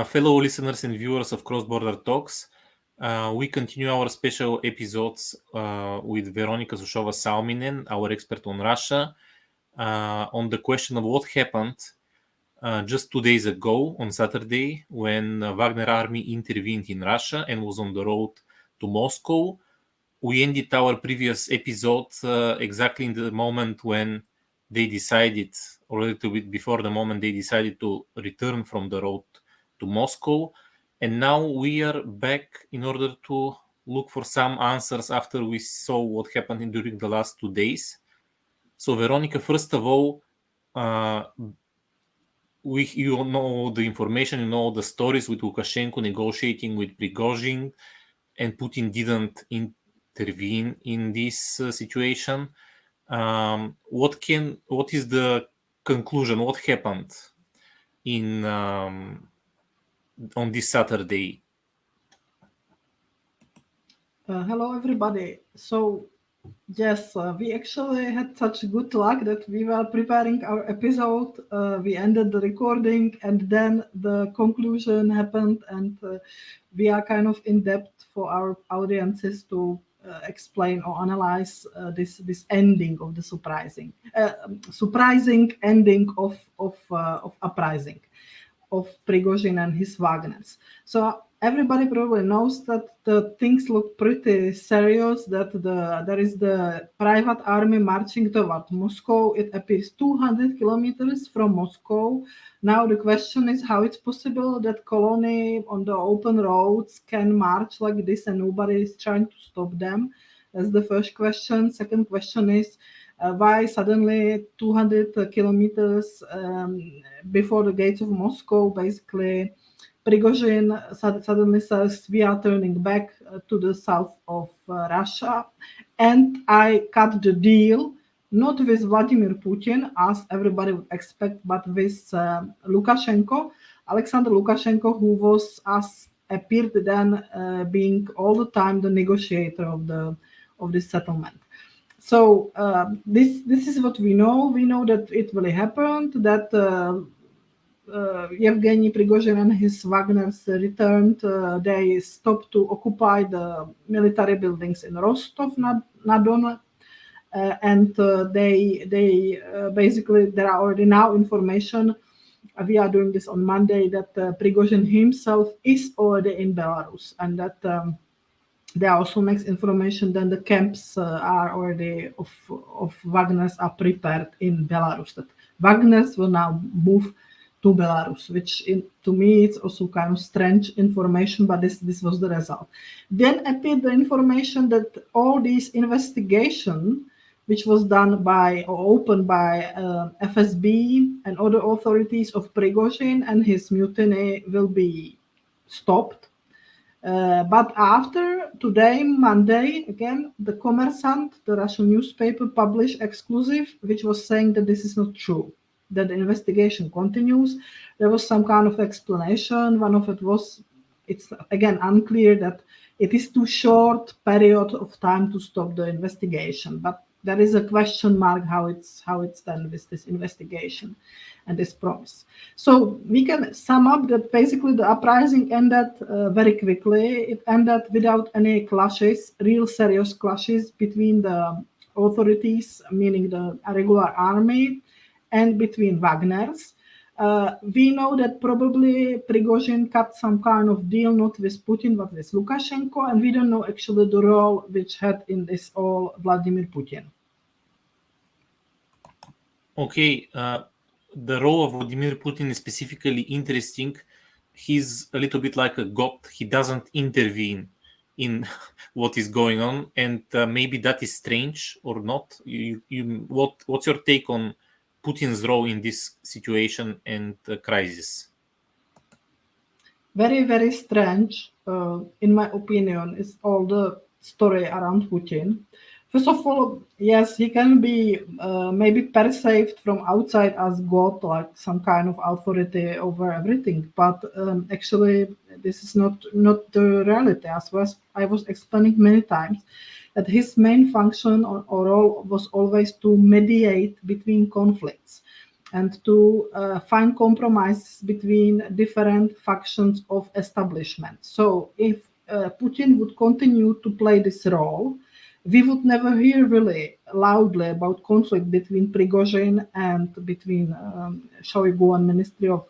Fellow listeners and viewers of Cross Border Talks, we continue our special episodes with Veronika Sušová-Salminen, our expert on Russia, on the question of what happened just 2 days ago on Saturday when Wagner army intervened in Russia and was on the road to Moscow. We ended our previous episode exactly in the moment when they decided, or a little bit before the moment they decided to return from the road to Moscow. And now we are back in order to look for some answers after we saw what happened during the last 2 days. So, Veronika, first of all, you know the information, you know the stories with Lukashenko negotiating with Prigozhin, and Putin didn't intervene in this situation. What is the conclusion? What happened in on this Saturday? Hello, everybody. So, yes, we actually had such good luck that we were preparing our episode. We ended the recording, and then the conclusion happened, and we are kind of in depth for our audiences to explain or analyze this ending of the surprising ending of uprising of Prigozhin and his Wagners. So everybody probably knows that the things look pretty serious, that there is the private army marching toward Moscow. It appears 200 kilometers from Moscow. Now the question is how it's possible that colony on the open roads can march like this and nobody is trying to stop them. That's the first question. Second question is why suddenly 200 kilometers before the gates of Moscow, basically, Prigozhin suddenly says we are turning back to the south of Russia, and I cut the deal not with Vladimir Putin, as everybody would expect, but with Lukashenko, Alexander Lukashenko, who was, as appeared then, being all the time the negotiator of this settlement. So this is what we know. We know that it really happened, that Yevgeny Prigozhin and his Wagners returned. They stopped to occupy the military buildings in Rostov-na-Don, and they basically, there are already now information. We are doing this on Monday, that Prigozhin himself is already in Belarus, and that there are also next information that the camps are already of Wagners are prepared in Belarus. That Wagners will now move to Belarus, which to me it's also kind of strange information, but this was the result. Then appeared the information that all these investigation, which was done by or opened by FSB and other authorities of Prigozhin and his mutiny, will be stopped. But after today, Monday, again, the Kommersant, the Russian newspaper, published exclusive, which was saying that this is not true, that the investigation continues. There was some kind of explanation. One of it was, it's again unclear, that it is too short period of time to stop the investigation. But there is a question mark how it's done with this investigation and this promise. So we can sum up that basically the uprising ended very quickly. It ended without any clashes, real serious clashes between the authorities, meaning the regular army, and between Wagners. We know that probably Prigozhin cut some kind of deal, not with Putin, but with Lukashenko, and we don't know actually the role which had in this all Vladimir Putin. Okay, the role of Vladimir Putin is specifically interesting. He's a little bit like a god. He doesn't intervene in what is going on, and maybe that is strange or not. What's your take on Putin's role in this situation and crisis? Very, very strange, in my opinion, is all the story around Putin. First of all, yes, he can be maybe perceived from outside as God, like some kind of authority over everything. But actually, this is not the reality. As I was explaining many times, that his main function or role was always to mediate between conflicts. and to find compromises between different factions of establishment. So if Putin would continue to play this role, we would never hear really loudly about conflict between Prigozhin and between Shoigu and Ministry of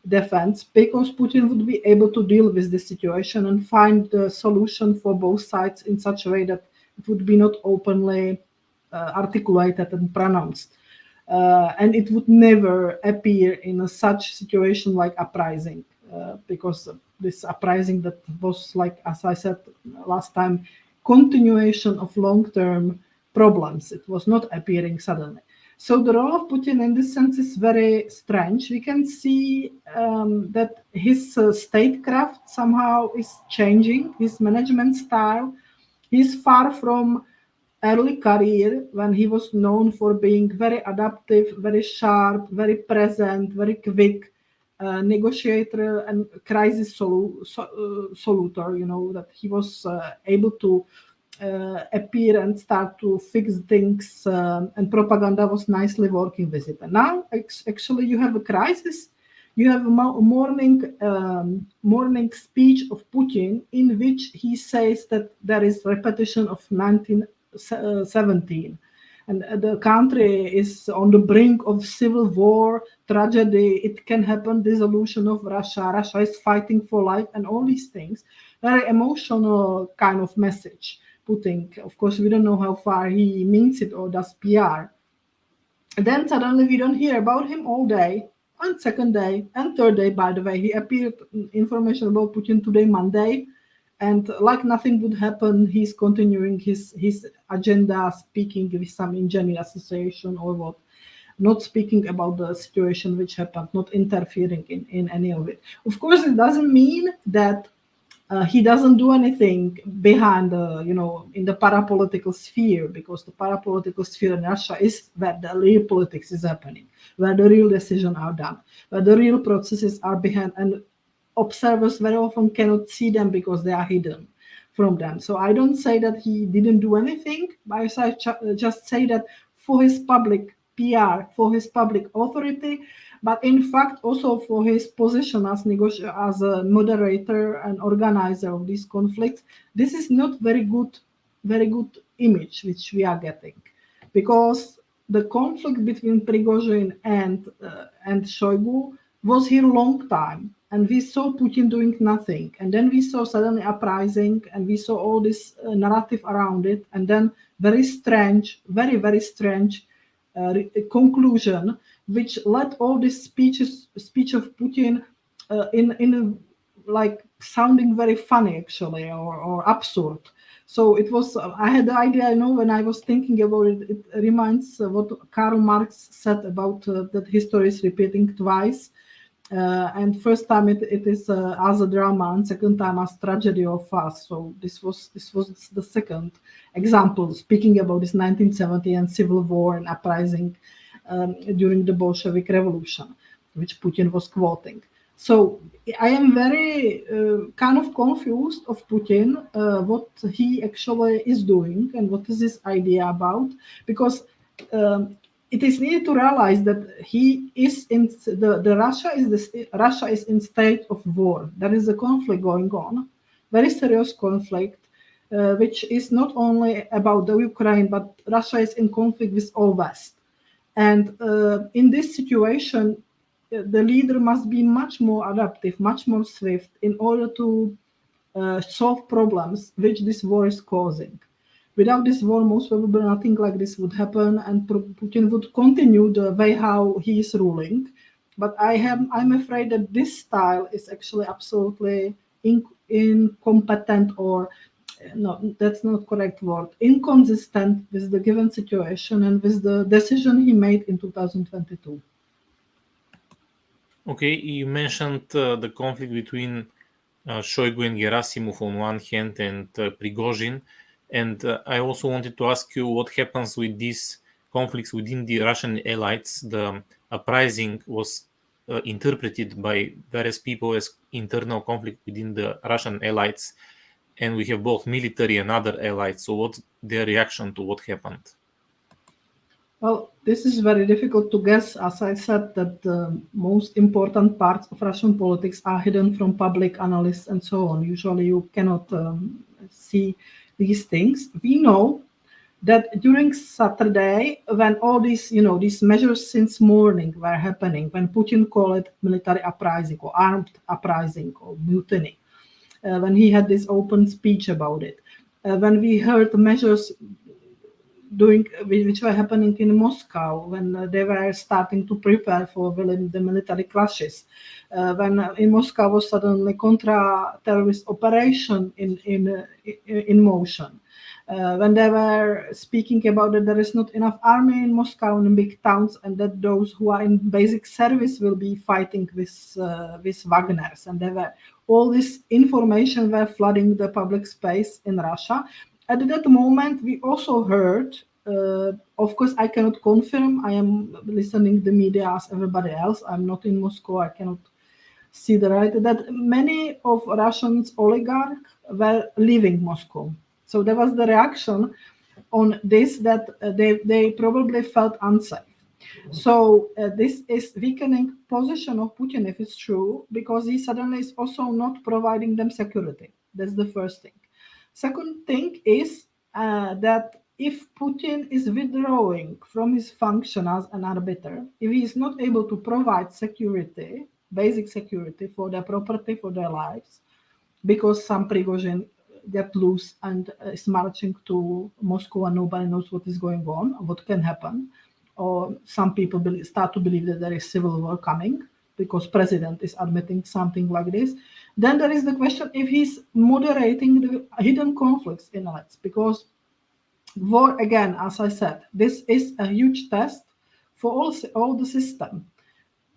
Defense, because Putin would be able to deal with the situation and find the solution for both sides in such a way that it would be not openly articulated and pronounced. And it would never appear in such situation like uprising, because this uprising that was, like, as I said last time, continuation of long-term problems. It was not appearing suddenly. So the role of Putin in this sense is very strange. We can see that his statecraft somehow is changing, his management style. He's far from early career when he was known for being very adaptive, very sharp, very present, very quick negotiator and crisis solutor, that he was able to appear and start to fix things, and propaganda was nicely working with it. And now actually you have a crisis. You have a morning speech of Putin in which he says that there is repetition of 1917, and the country is on the brink of civil war, tragedy. It can happen, dissolution of Russia. Russia is fighting for life, and all these things. Very emotional kind of message. Putin, of course, we don't know how far he means it or does PR. And then suddenly we don't hear about him all day. On second day and third day, by the way, he appeared information about Putin today, Monday, and like nothing would happen, he's continuing his agenda, speaking with some engineer association or what, not speaking about the situation which happened, not interfering in any of it. Of course, it doesn't mean that he doesn't do anything behind in the parapolitical sphere, because the parapolitical sphere in Russia is where the real politics is happening, where the real decisions are done, where the real processes are behind, and observers very often cannot see them because they are hidden from them. So I don't say that he didn't do anything, but I just say that for his public PR, for his public authority, but in fact also for his position as a moderator and organizer of these conflicts, this is not very good image which we are getting, because the conflict between Prigozhin and Shoigu was here a long time, and we saw Putin doing nothing, and then we saw suddenly uprising, and we saw all this narrative around it, and then very strange, very strange conclusion, which led all this speech of Putin in like sounding very funny actually, or absurd. So it was. I had the idea, when I was thinking about it. It reminds what Karl Marx said about that history is repeating twice. And first time it is as a drama, and second time as tragedy or farce. So this was the second example, speaking about this 1970 and civil war and uprising during the Bolshevik Revolution, which Putin was quoting. So I am very kind of confused of Putin, what he actually is doing and what is his idea about, because it is needed to realize that he is in Russia is in state of war. There is a conflict going on, very serious conflict, which is not only about the Ukraine, but Russia is in conflict with all West. And in this situation, the leader must be much more adaptive, much more swift in order to solve problems which this war is causing. Without this war, most probably nothing like this would happen, and Putin would continue the way how he is ruling. But I'm afraid that this style is actually absolutely incompetent, or no, that's not correct word, inconsistent with the given situation and with the decision he made in 2022. Okay, you mentioned the conflict between Shoigu and Gerasimov on one hand and Prigozhin. And I also wanted to ask you what happens with these conflicts within the Russian elites. The uprising was interpreted by various people as internal conflict within the Russian elites. And we have both military and other elites. So what's their reaction to what happened? Well, This is very difficult to guess. As I said, that the most important parts of Russian politics are hidden from public analysts and so on. Usually you cannot see these things. We know that during Saturday, when all these, these measures since morning were happening, when Putin called it military uprising or armed uprising or mutiny, when he had this open speech about it, when we heard the measures which were happening in Moscow, when they were starting to prepare for the military clashes, when in Moscow was suddenly contra-terrorist operation in motion, when they were speaking about that there is not enough army in Moscow and in big towns, and that those who are in basic service will be fighting with Wagners, and all this information were flooding the public space in Russia. At that moment, we also heard, of course, I cannot confirm, I am listening to the media as everybody else, I'm not in Moscow, I cannot see that many of Russians oligarchs were leaving Moscow. So there was the reaction on this that they probably felt unsafe. So this is weakening position of Putin if it's true, because he suddenly is also not providing them security. That's the first thing. Second thing is that if Putin is withdrawing from his function as an arbiter, if he is not able to provide security, basic security for their property, for their lives, because some Prigozhin get loose and is marching to Moscow and nobody knows what is going on, what can happen, or some people start to believe that there is civil war coming because president is admitting something like this, then there is the question if he's moderating the hidden conflicts in us, because war, again, as I said, this is a huge test for all the system.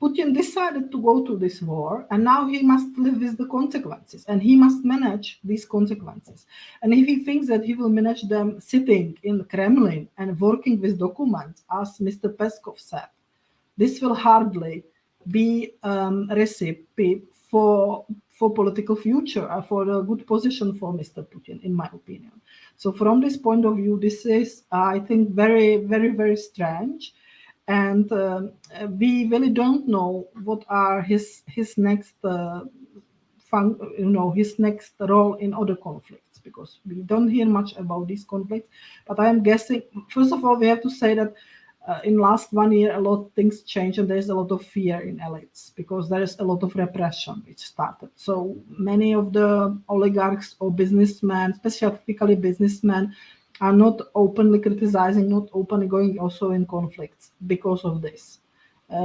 Putin decided to go to this war, and now he must live with the consequences, and he must manage these consequences. And if he thinks that he will manage them sitting in the Kremlin and working with documents, as Mr. Peskov said, this will hardly be a recipe for political future, for a good position for Mr. Putin, in my opinion. So from this point of view, this is, I think, very, very, very strange. And we really don't know what are his next his next role in other conflicts, because we don't hear much about these conflicts. But I am guessing, first of all, we have to say that in last 1 year, a lot of things change, and there's a lot of fear in elites because there is a lot of repression which started. So many of the oligarchs or businessmen, specifically businessmen, are not openly criticizing, not openly going also in conflicts because of this,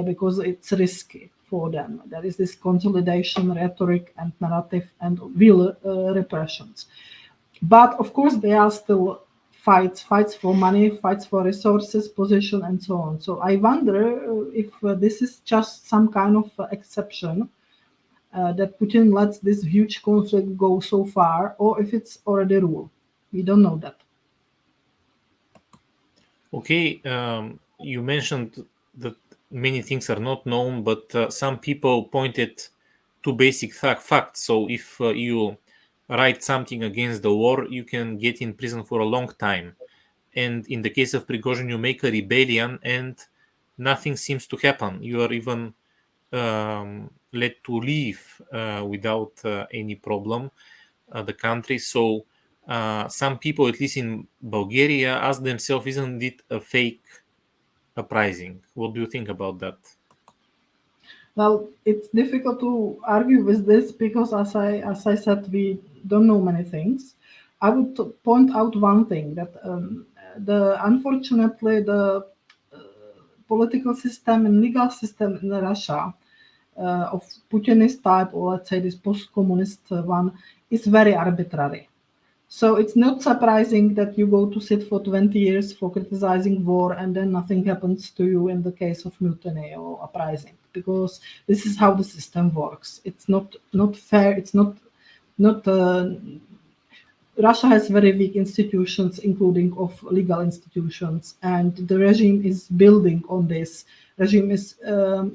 because it's risky for them. There is this consolidation rhetoric and narrative and real repressions. But of course, there are still fights for money, fights for resources, position, and so on. So I wonder if this is just some kind of exception that Putin lets this huge conflict go so far, or if it's already rule. We don't know that. Okay, you mentioned that many things are not known, but some people pointed to basic facts. So if you write something against the war, you can get in prison for a long time. And in the case of Prigozhin, you make a rebellion and nothing seems to happen. You are even let to leave without any problem the country. So some people, at least in Bulgaria, ask themselves, isn't it a fake uprising? What do you think about that? Well, it's difficult to argue with this because, as I said, we don't know many things. I would point out one thing, that unfortunately the political system and legal system in Russia of Putinist type, or let's say this post-communist one, is very arbitrary. So it's not surprising that you go to sit for 20 years for criticizing war and then nothing happens to you in the case of mutiny or uprising, because this is how the system works. It's not fair. It's not Russia has very weak institutions, including of legal institutions, and the regime is building on this. Regime is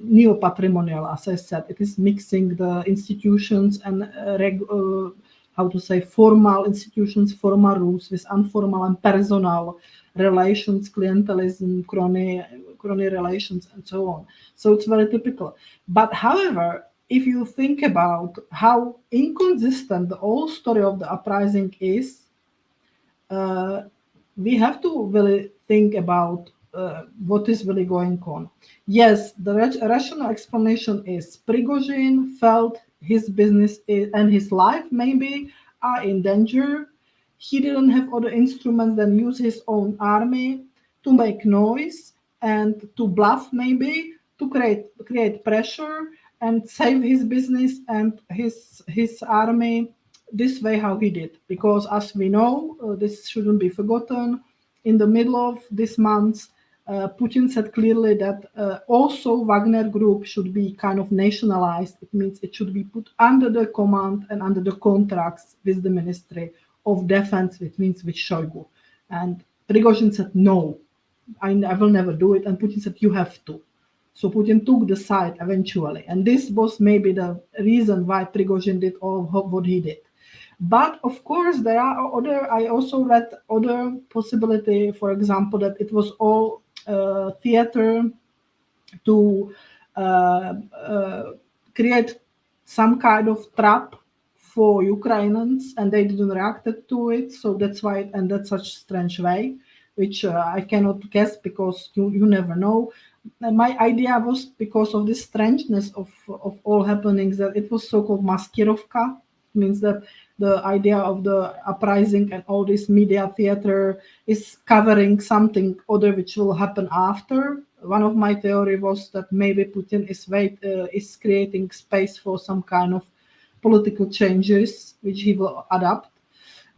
neo-patrimonial, as I said. It is mixing the institutions and formal institutions, formal rules with informal and personal relations, clientelism, crony, crony relations and so on. So it's very typical. But however, if you think about how inconsistent the whole story of the uprising is, we have to really think about what is really going on. Yes, the rational explanation is Prigozhin felt his business and his life maybe are in danger. He didn't have other instruments than use his own army to make noise and to bluff, maybe to create pressure and save his business and his army this way how he did. Because as we know, this shouldn't be forgotten, in the middle of this month, Putin said clearly that also Wagner Group should be kind of nationalized. It means it should be put under the command and under the contracts with the Ministry of Defense, which means with Shoigu. And Prigozhin said, no, I will never do it. And Putin said, you have to. So Putin took the side eventually. And this was maybe the reason why Prigozhin did all what he did. But of course, there are other, I also read other possibility, for example, that it was all theater to create some kind of trap for Ukrainians, and they didn't react to it. So that's why it ended such strange way, which I cannot guess because you never know. My idea was because of this strangeness of all happenings that it was so-called Maskirovka, means that the idea of the uprising and all this media theater is covering something other which will happen after. One of my theory was that maybe Putin is creating space for some kind of political changes which he will adapt.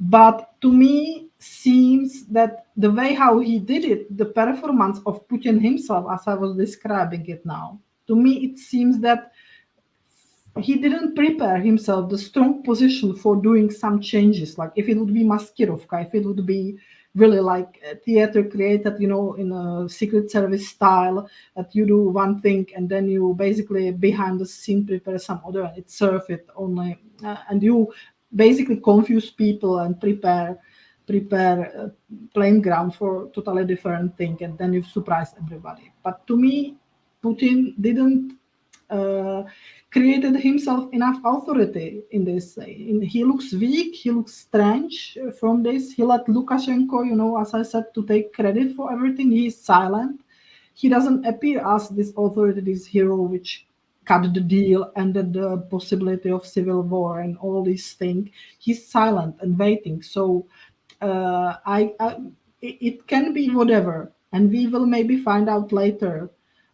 But to me, seems that the way how he did it, the performance of Putin himself, as I was describing it now, to me it seems that he didn't prepare himself the strong position for doing some changes. Like if it would be Maskirovka, if it would be really like a theater created, in a secret service style, that you do one thing and then you basically behind the scene prepare some other and it serve it only, and you basically confuse people and prepare playing ground for totally different thing, and then you surprise everybody. But to me, Putin didn't created himself enough authority in this. He looks weak, he looks strange from this. He let Lukashenko, as I said, to take credit for everything. He is silent. He doesn't appear as this authority, this hero which cut the deal, ended the possibility of civil war and all these things. He's silent and waiting. So it can be whatever, and we will maybe find out later.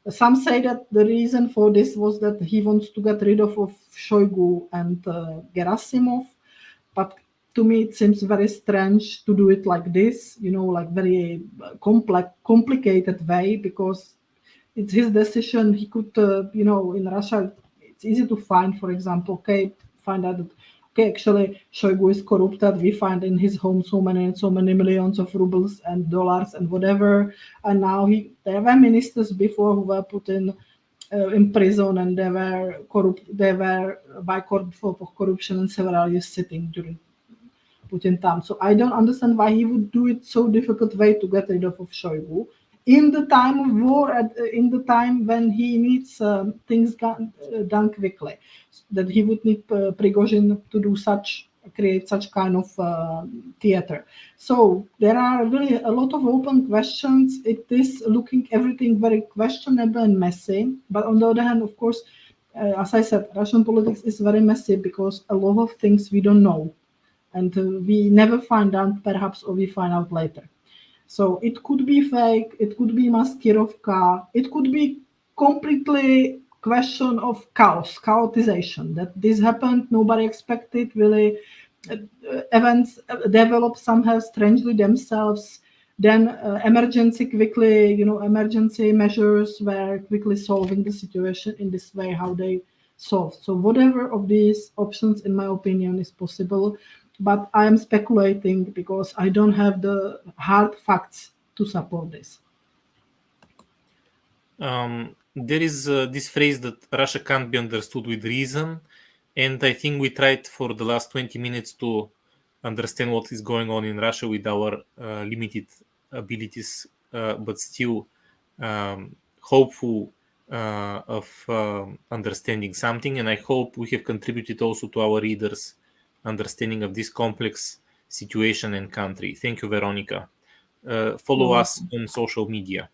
Some say that the reason for this was that he wants to get rid of Shoigu and Gerasimov, but to me it seems very strange to do it like this, like very complicated way, because it's his decision. He could, in Russia, it's easy to find, for example, find out that, actually Shoigu is corrupted. We find in his home so many millions of rubles and dollars and whatever. And now there were ministers before who were put in prison, and they were corrupt. They were by court for corruption and several years sitting during Putin time. So I don't understand why he would do it so difficult way to get rid of Shoigu in the time of war, in the time when he needs things done quickly, that he would need Prigozhin to create such kind of theater. So there are really a lot of open questions. It is looking everything very questionable and messy. But on the other hand, of course, as I said, Russian politics is very messy because a lot of things we don't know. And we never find out, perhaps, or we find out later. So it could be fake, it could be Maskirovka, it could be completely question of chaotization, that this happened, nobody expected, really events develop somehow strangely themselves, then emergency measures were quickly solving the situation in this way, how they solved. So whatever of these options, in my opinion, is possible. But I am speculating because I don't have the hard facts to support this. There is this phrase that Russia can't be understood with reason, and I think we tried for the last 20 minutes to understand what is going on in Russia with our limited abilities, but still hopeful of understanding something, and I hope we have contributed also to our readers' understanding of this complex situation and country. Thank you, Veronika. Follow us on social media.